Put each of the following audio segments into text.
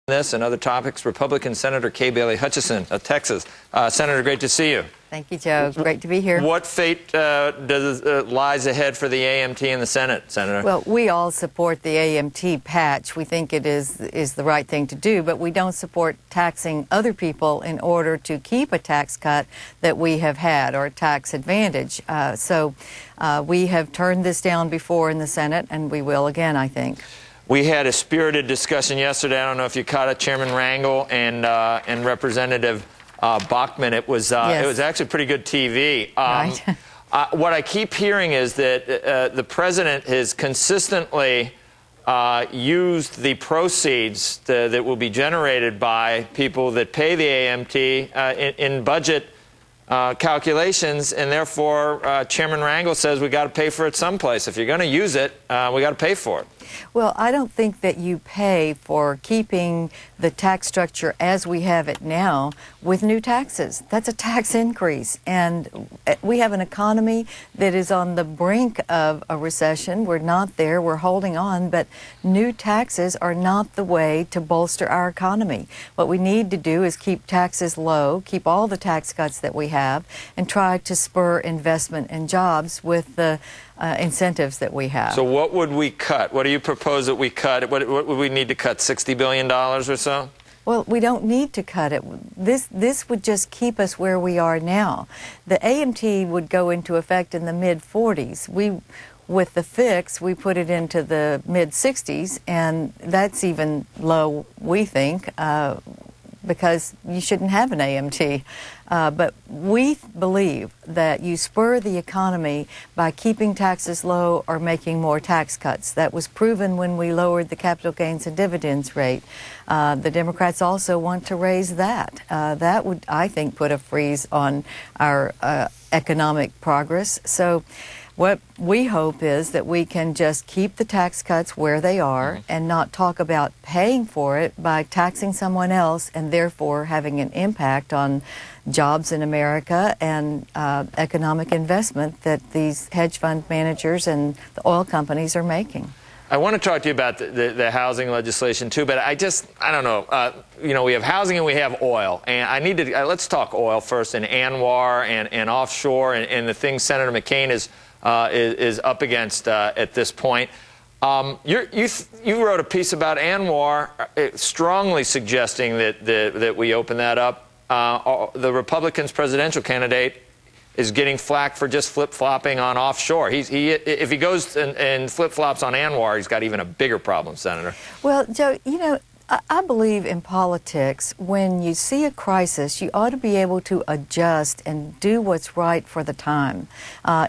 This and other topics, Republican Senator Kay Bailey Hutchison of Texas. Senator, great to see you. Thank you, Joe. Great to be here. What fate lies ahead for the AMT in the Senate, Senator? Well, we all support the AMT patch. We think it is the right thing to do, but we don't support taxing other people in order to keep a tax cut that we have had or a tax advantage. So we have turned this down before in the Senate, and we will again, I think. We had a spirited discussion yesterday. I don't know if you caught it, Chairman Rangel and Representative Bachmann. It was yes. It was actually pretty good TV. Right. What I keep hearing is that the president has consistently used the proceeds that will be generated by people that pay the AMT in budget calculations, and therefore Chairman Rangel says we got to pay for it someplace. If you're going to use it, we got to pay for it. Well, I don't think that you pay for keeping the tax structure as we have it now with new taxes. That's a tax increase, and we have an economy that is on the brink of a recession. We're not there. We're holding on, but new taxes are not the way to bolster our economy. What we need to do is keep taxes low, keep all the tax cuts that we have, and try to spur investment and jobs with the incentives that we have. So what would we cut? What do you propose that we cut? What would we need to cut, $60 billion or so? Well, we don't need to cut it. This would just keep us where we are now. The AMT would go into effect in the mid-40s. With the fix, we put it into the mid-60s, and that's even low, we think, because you shouldn't have an AMT. But we believe that you spur the economy by keeping taxes low or making more tax cuts. That was proven when we lowered the capital gains and dividends rate. The Democrats also want to raise that. That would, I think, put a freeze on our economic progress. So what we hope is that we can just keep the tax cuts where they are and not talk about paying for it by taxing someone else and therefore having an impact on jobs in America and economic investment that these hedge fund managers and the oil companies are making. I want to talk to you about the housing legislation too, but I don't know. You know, we have housing and we have oil, and I need to let's talk oil first, and ANWR and offshore and the things Senator McCain is up against at this point. You wrote a piece about ANWR, strongly suggesting that we open that up. The Republicans' presidential candidate is getting flack for just flip-flopping on offshore. If he goes and flip-flops on ANWR, he's got even a bigger problem, Senator. Well, Joe, you know, I believe in politics, when you see a crisis, you ought to be able to adjust and do what's right for the time.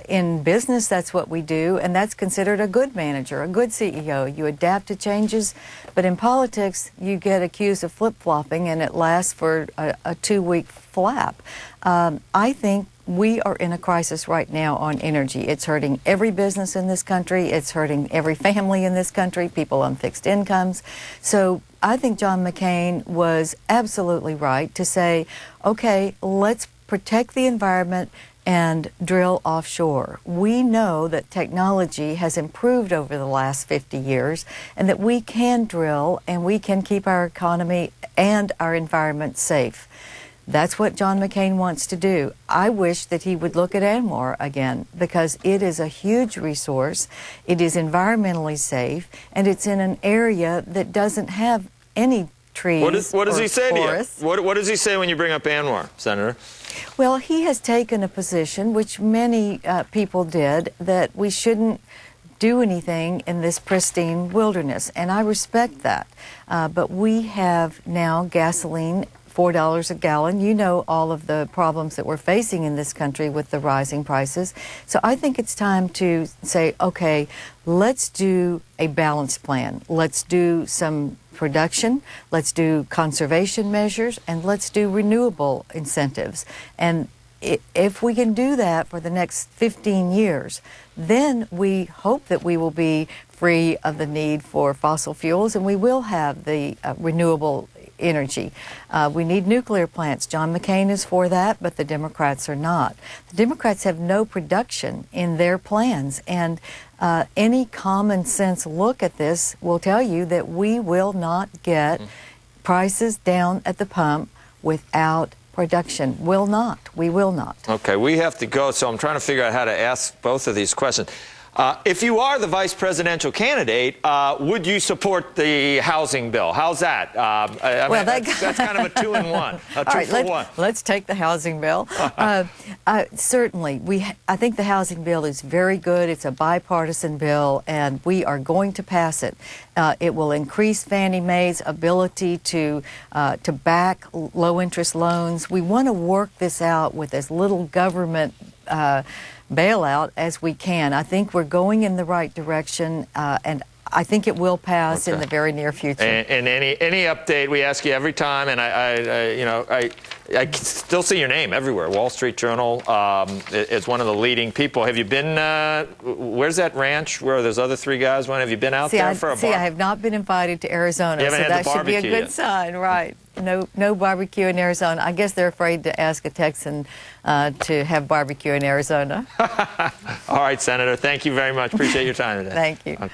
In business, that's what we do, and that's considered a good manager, a good CEO. You adapt to changes, but in politics, you get accused of flip-flopping, and it lasts for a two-week flap. I think we are in a crisis right now on energy. It's hurting every business in this country. It's hurting every family in this country, people on fixed incomes. So I think John McCain was absolutely right to say, okay, let's protect the environment and drill offshore. We know that technology has improved over the last 50 years and that we can drill and we can keep our economy and our environment safe. That's what John McCain wants to do. I wish that he would look at ANWR again, because it is a huge resource, it is environmentally safe, and it's in an area that doesn't have any trees. What does he say forests. to you? What does he say when you bring up ANWR, Senator? Well, he has taken a position, which many people did, that we shouldn't do anything in this pristine wilderness, and I respect that. But we have now gasoline $4 a gallon. You know all of the problems that we're facing in this country with the rising prices. So I think it's time to say, okay, let's do a balanced plan. Let's do some production, let's do conservation measures, and let's do renewable incentives. And if we can do that for the next 15 years, then we hope that we will be free of the need for fossil fuels, and we will have the renewable energy. We need nuclear plants. John McCain is for that, but the Democrats are not. The Democrats have no production in their plans, and any common sense look at this will tell you that we will not get prices down at the pump without production. We will not. Okay, we have to go, so I'm trying to figure out how to ask both of these questions. If you are the vice presidential candidate, would you support the housing bill? How's that? I mean, that's kind of a 2-in-1, a two-for-one. Let's take the housing bill. Certainly, I think the housing bill is very good. It's a bipartisan bill, and we are going to pass it. It will increase Fannie Mae's ability to back low-interest loans. We want to work this out with as little government bailout as we can. I think we're going in the right direction, and I think it will pass in the very near future. And any update we ask you every time, and I still see your name everywhere. Wall Street Journal is one of the leading people. Have you been? Where's that ranch where those other 3 guys went? Have you been out there for a bar? I have not been invited to Arizona, so that should be a good sign, right? No barbecue in Arizona. I guess they're afraid to ask a Texan to have barbecue in Arizona. All right, Senator. Thank you very much. Appreciate your time today. Thank you. Okay.